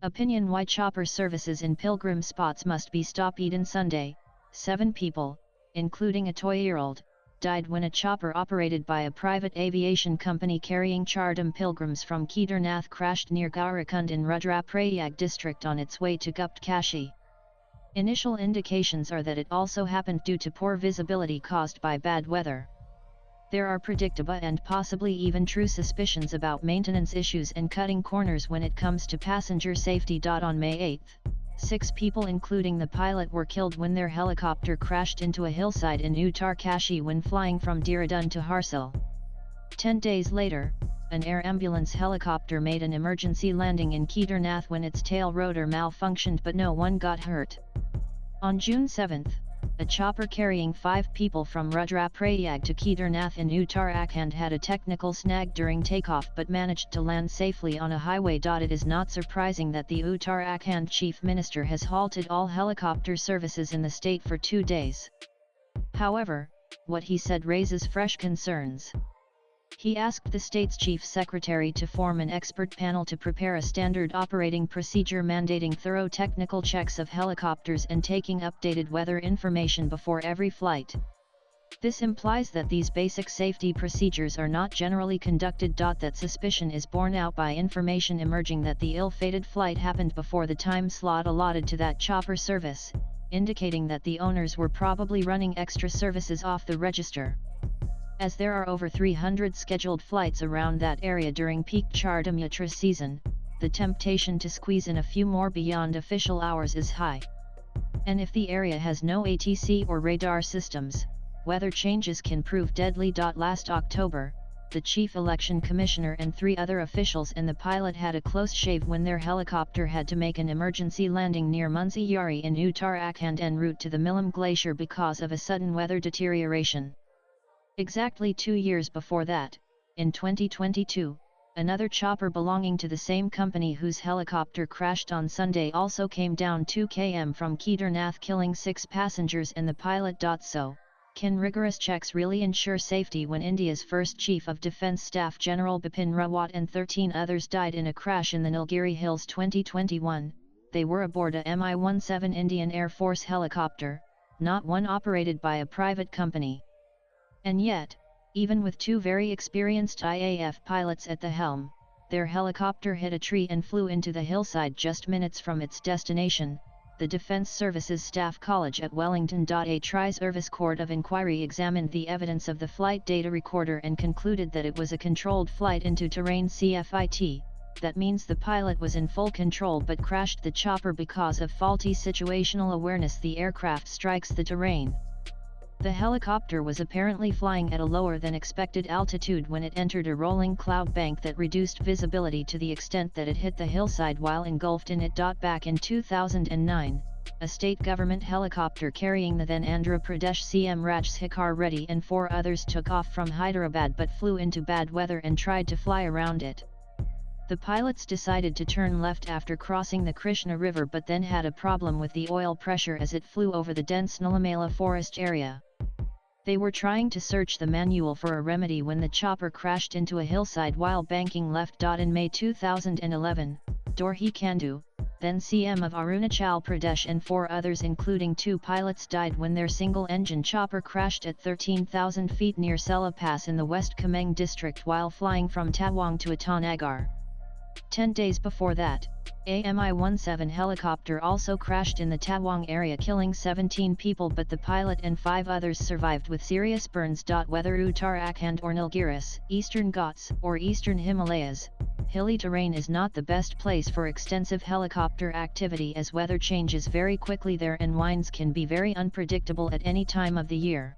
Opinion: why chopper services in Pilgrim spots must be stopped on Sunday. 7 people, including a 2-year-old, died when a chopper operated by a private aviation company carrying Chardam pilgrims from Kedarnath crashed near Gaurakund in Rudraprayag district on its way to Gupt Kashi. Initial indications are that it also happened due to poor visibility caused by bad weather. There are predictable and possibly even true suspicions about maintenance issues and cutting corners when it comes to passenger safety. On May 8, 6 people including the pilot were killed when their helicopter crashed into a hillside in Uttar Kashi when flying from Dehradun to Harsil. 10 days later, an air ambulance helicopter made an emergency landing in Kedarnath when its tail rotor malfunctioned but no one got hurt. On June 7, a chopper carrying 5 people from Rudraprayag to Kedarnath in Uttarakhand had a technical snag during takeoff but managed to land safely on a highway. It is not surprising that the Uttarakhand Chief Minister has halted all helicopter services in the state for 2 days. However, what he said raises fresh concerns. He asked the state's chief secretary to form an expert panel to prepare a standard operating procedure mandating thorough technical checks of helicopters and taking updated weather information before every flight. This implies that these basic safety procedures are not generally conducted. That suspicion is borne out by information emerging that the ill-fated flight happened before the time slot allotted to that chopper service, indicating that the owners were probably running extra services off the register. As there are over 300 scheduled flights around that area during peak Chardam Yatra season, the temptation to squeeze in a few more beyond official hours is high. And if the area has no ATC or radar systems, weather changes can prove deadly. Last October, the chief election commissioner and 3 other officials and the pilot had a close shave when their helicopter had to make an emergency landing near Munsiyari in Uttarakhand en route to the Milam Glacier because of a sudden weather deterioration. Exactly 2 years before that, in 2022, another chopper belonging to the same company whose helicopter crashed on Sunday also came down 2 km from Kedarnath, killing 6 passengers and the pilot. So, can rigorous checks really ensure safety when India's first Chief of Defence Staff General Bipin Rawat and 13 others died in a crash in the Nilgiri Hills 2021? They were aboard a Mi-17 Indian Air Force helicopter, not one operated by a private company. And yet, even with 2 very experienced IAF pilots at the helm, their helicopter hit a tree and flew into the hillside just minutes from its destination. The Defence Services Staff College at Wellington. A Tri-Service Court of Inquiry examined the evidence of the flight data recorder and concluded that it was a controlled flight into terrain CFIT. That means the pilot was in full control but crashed the chopper because of faulty situational awareness. The aircraft strikes the terrain. The helicopter was apparently flying at a lower than expected altitude when it entered a rolling cloud bank that reduced visibility to the extent that it hit the hillside while engulfed in it. Back in 2009, a state government helicopter carrying the then Andhra Pradesh CM Rajsekhar Reddy and 4 others took off from Hyderabad but flew into bad weather and tried to fly around it. The pilots decided to turn left after crossing the Krishna River but then had a problem with the oil pressure as it flew over the dense Nillamela forest area. They were trying to search the manual for a remedy when the chopper crashed into a hillside while banking left. In May 2011, Dorhi Kandhu, then CM of Arunachal Pradesh, and 4 others including 2 pilots died when their single-engine chopper crashed at 13,000 feet near Sela Pass in the West Kameng district while flying from Tawang to Itanagar. 10 days before that, a Mi-17 helicopter also crashed in the Tawang area, killing 17 people, but the pilot and 5 others survived with serious burns. Whether Uttarakhand or Nilgiris, Eastern Ghats, or Eastern Himalayas, hilly terrain is not the best place for extensive helicopter activity as weather changes very quickly there and winds can be very unpredictable at any time of the year.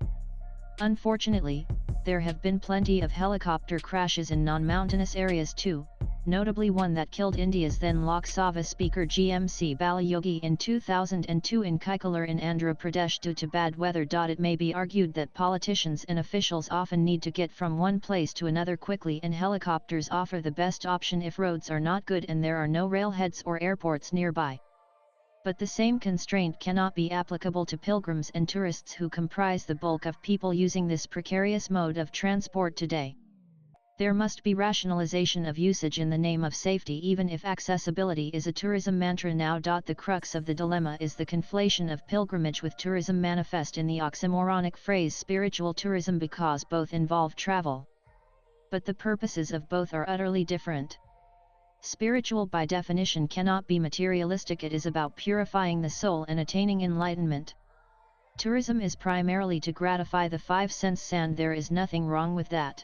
Unfortunately, there have been plenty of helicopter crashes in non-mountainous areas too, notably one that killed India's then Lok Sabha Speaker GMC Balayogi in 2002 in Kaikalur in Andhra Pradesh due to bad weather. It may be argued that politicians and officials often need to get from one place to another quickly, and helicopters offer the best option if roads are not good and there are no railheads or airports nearby. But the same constraint cannot be applicable to pilgrims and tourists who comprise the bulk of people using this precarious mode of transport today. There must be rationalization of usage in the name of safety, even if accessibility is a tourism mantra now. The crux of the dilemma is the conflation of pilgrimage with tourism, manifest in the oxymoronic phrase spiritual tourism, because both involve travel. But the purposes of both are utterly different. Spiritual by definition cannot be materialistic, it is about purifying the soul and attaining enlightenment. Tourism is primarily to gratify the five senses, and there is nothing wrong with that.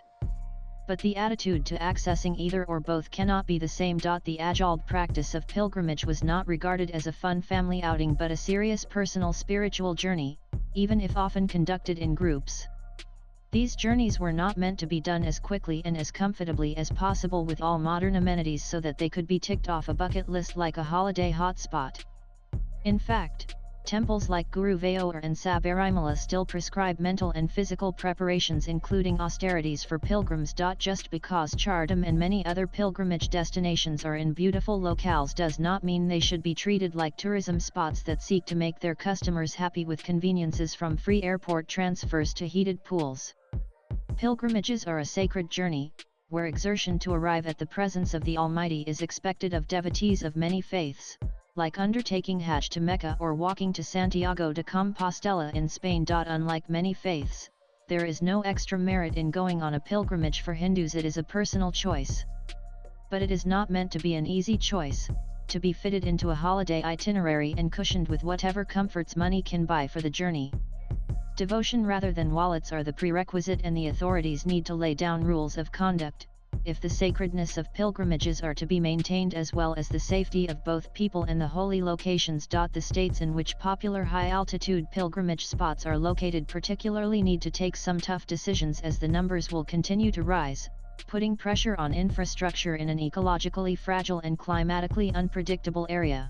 But the attitude to accessing either or both cannot be the same. The age-old practice of pilgrimage was not regarded as a fun family outing but a serious personal spiritual journey, even if often conducted in groups. These journeys were not meant to be done as quickly and as comfortably as possible with all modern amenities so that they could be ticked off a bucket list like a holiday hotspot. In fact, temples like Guruvayur and Sabarimala still prescribe mental and physical preparations, including austerities for pilgrims. Just because Chardam and many other pilgrimage destinations are in beautiful locales does not mean they should be treated like tourism spots that seek to make their customers happy with conveniences from free airport transfers to heated pools. Pilgrimages are a sacred journey, where exertion to arrive at the presence of the Almighty is expected of devotees of many faiths, like undertaking Hajj to Mecca or walking to Santiago de Compostela in Spain. Unlike many faiths, there is no extra merit in going on a pilgrimage. For Hindus it is a personal choice. But it is not meant to be an easy choice, to be fitted into a holiday itinerary and cushioned with whatever comforts money can buy for the journey. Devotion rather than wallets are the prerequisite, and the authorities need to lay down rules of conduct, if the sacredness of pilgrimages are to be maintained as well as the safety of both people and the holy locations. The states in which popular high-altitude pilgrimage spots are located particularly need to take some tough decisions, as the numbers will continue to rise, putting pressure on infrastructure in an ecologically fragile and climatically unpredictable area.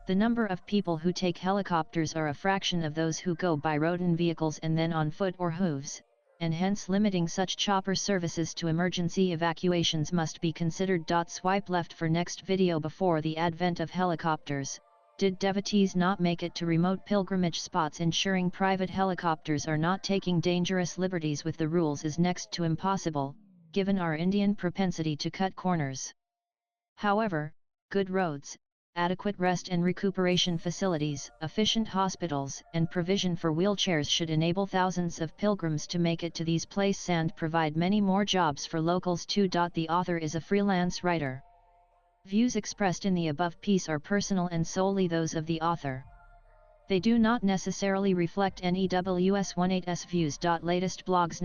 The number of people who take helicopters are a fraction of those who go by road and vehicles and then on foot or hooves, and hence limiting such chopper services to emergency evacuations must be considered. Swipe left for next video. Before the advent of helicopters, did devotees not make it to remote pilgrimage spots? Ensuring private helicopters are not taking dangerous liberties with the rules is next to impossible, given our Indian propensity to cut corners. However, good roads, adequate rest and recuperation facilities, efficient hospitals, and provision for wheelchairs should enable thousands of pilgrims to make it to these places and provide many more jobs for locals too. The author is a freelance writer. Views expressed in the above piece are personal and solely those of the author. They do not necessarily reflect NEWS18's views. Latest blogs.